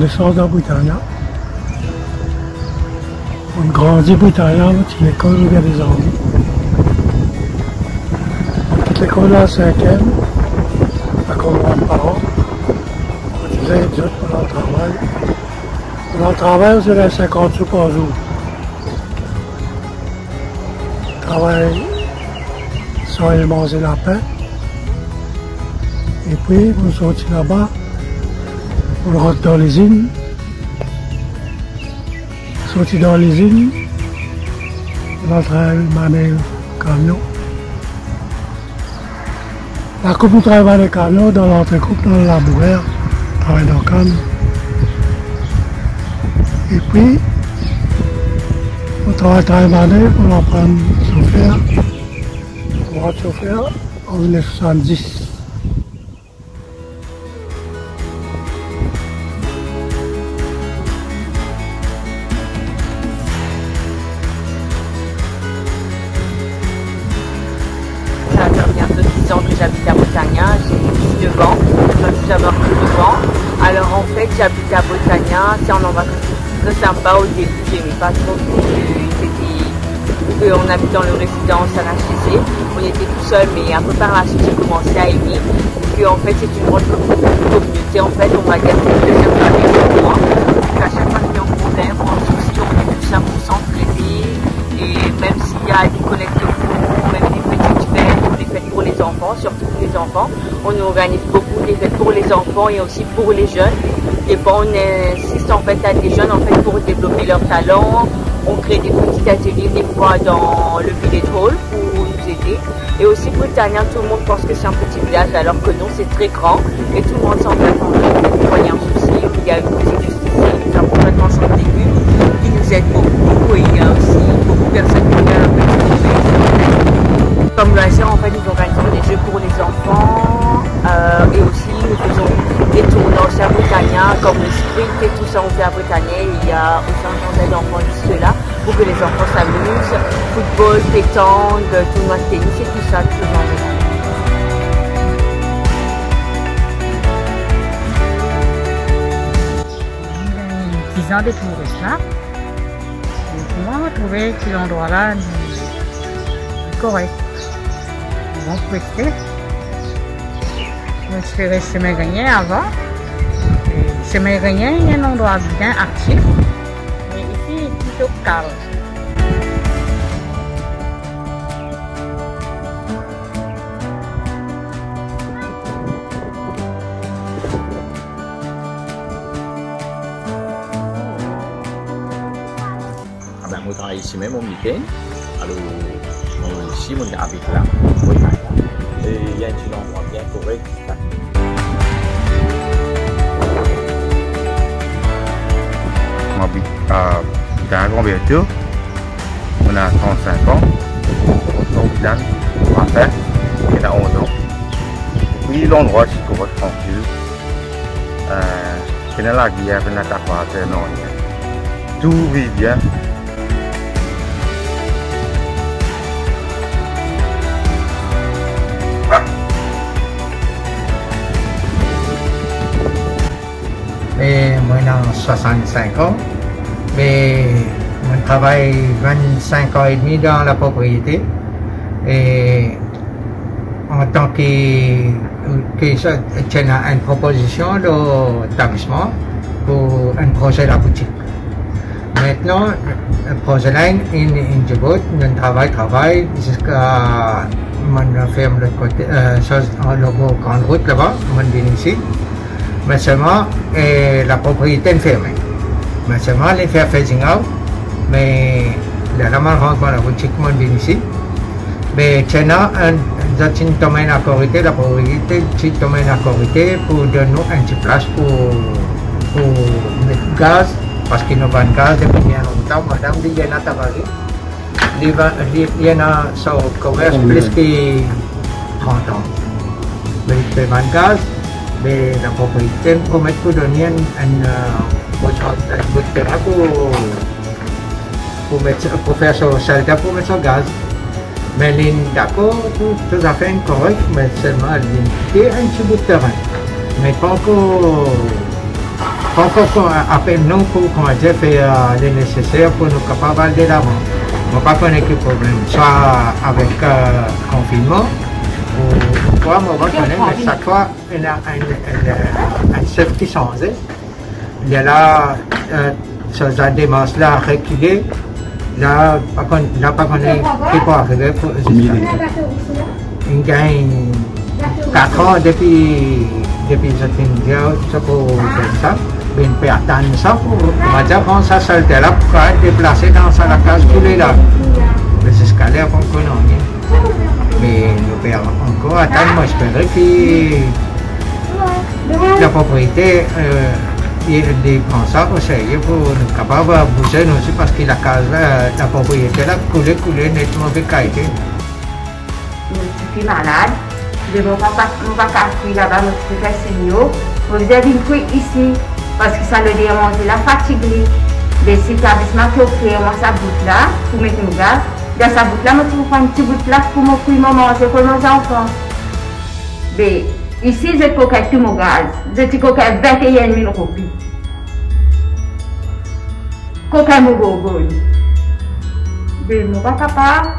naissance dans Britannia. On grandit à Britannia, on a l'école où il y a des Anglais. On quitte l'école à la 5e, à cause de mes parents. On faisait études pendant le travail. Pendant le travail, on faisait 50 sous par jour. On travaille sans aller manger la pain. Et puis, on sortit là-bas, on rentre dans l'usine. Sorti dans l'usine, on a travaillé le camion. La coupe, on travaille dans le camion, dans l'entrecoupe, dans le laboureur, on travaille dans le camion. Et puis, on travaille on en prend chauffeur. On prend chauffeur en 1970. Que j'habite à Britannia, j'ai 19 ans, j'avais 9 ans. Alors en fait, j'habite à Britannia, c'est un endroit très sympa. Au début, j'aimais pas trop, on habite dans le résidence à HTC, on était tout seul, mais un peu par la suite, j'ai commencé à aimer. Et en fait, c'est une grande communauté, en fait, on va dire que c'est une deuxième famille pour moi. Donc à chaque fois qu'il y a un problème, en souci, on est tous 100% traités, et même s'il y a des collectes de fonds, même des petites fêtes, pour les enfants, surtout pour les enfants. On organise beaucoup des fêtes pour les enfants et aussi pour les jeunes. Et bon, on insiste en fait à des jeunes en fait pour développer leurs talents. On crée des petits ateliers des fois dans le village hall pour nous aider. Et aussi Britannia, tout le monde pense que c'est un petit village alors que non, c'est très grand et tout le monde s'engage en fait. Quand il y a un souci, il y a une petite justice, nous avons complètement champ de légumes qui nous aide beaucoup et il y a aussi beaucoup de personnes qui viennent un peu. Comme loisir, en fait, nous organisons des jeux pour les enfants et aussi nous faisons des tournois aussi à Britannia, comme le sprint et tout ça, on fait à Britannia. Il y a aussi un journal d'enfants juste là pour que les enfants s'amusent. Football, pétanque, tournoi de tennis et tout ça, tout genre de choses. Ils ont découvert ça. Et moi, je trouvais que l'endroit-là est correct. Bon, peut-être. Je ferais chemin gagné avant. Chemin gagné, il y a un endroit bien actif. Mais ici, il est plutôt calme. Moi, je travaille ici même au week-end. Alors, ici, je habite là. Et il y a un petit endroit bien correct. On habite à Grand-Berthieu. On a 35 ans. Donc, là, on a fait. Il a 11 ans. Oui, l'endroit, c'est correct, tranquille. C'est la guerre, c'est la part, non. Tout vit bien. Et moi, j'ai 65 ans, mais je travaille 25 ans et demi dans la propriété. Et en tant que j'ai une proposition d'établissement pour un projet de la boutique. Maintenant, le projet là, in Djibouti, on travaille jusqu'à mon ferme de l'autre côté, le grande route là-bas, mon viens ici. Mais seulement la propriété est fermée. Mais seulement les faire phasing out. Mais la main rentre dans la boutique, mon bien ici. Mais c'est un domaine à corriger, la propriété, c'est un domaine à corriger pour donner un petit place pour mettre gaz. Parce qu'il n'y a pas de gaz depuis bien longtemps. Madame dit qu'il y en a travaillé. Il y en a sur le commerce plus que 30 ans. Mais il y a pas de gaz. Mais la propriété promet de donner un bout de terrain pour faire son salle pour mettre son gaz. Mais il est d'accord pour tout à fait correct, mais seulement il y a un petit bout de terrain. Mais pas encore Quand appelle-nous pour faire le nécessaire pour nous capables de l'avant. On ne pas connaître le problème, soit avec confinement, ou quoi, on va connaître, mais chaque fois, il y a un chef qui change. Il y a là, ça démarche là, reculer, là, pas connaître qui peut arriver pour il gagne 4 ans depuis cette India, ça pour ça. Ben peut attendre ça pour dire quand ça se là pour déplacer dans la case tous les là. Les escaliers qu'on connaît. Mais nous pouvons encore attendre, moi j'espère que la propriété prend ça au sérieux pour nous capables de bouger aussi parce que la case, la propriété là coulé nettement de qualité. Je suis malade, je ne vais pas casser là-bas, je suis senior. Vous avez une ici. Parce que ça le dérange la fatigue des établissements qui offrent moi sa boute là pour mettre nos gaz. Dans sa boute là, moi je prends une petite boute là pour manger pour nos enfants. Mais ici, je coquette tout mon gaz. Je suis coquette 21 000 roupies. Coquette mon gogo. Mais mon pas capable.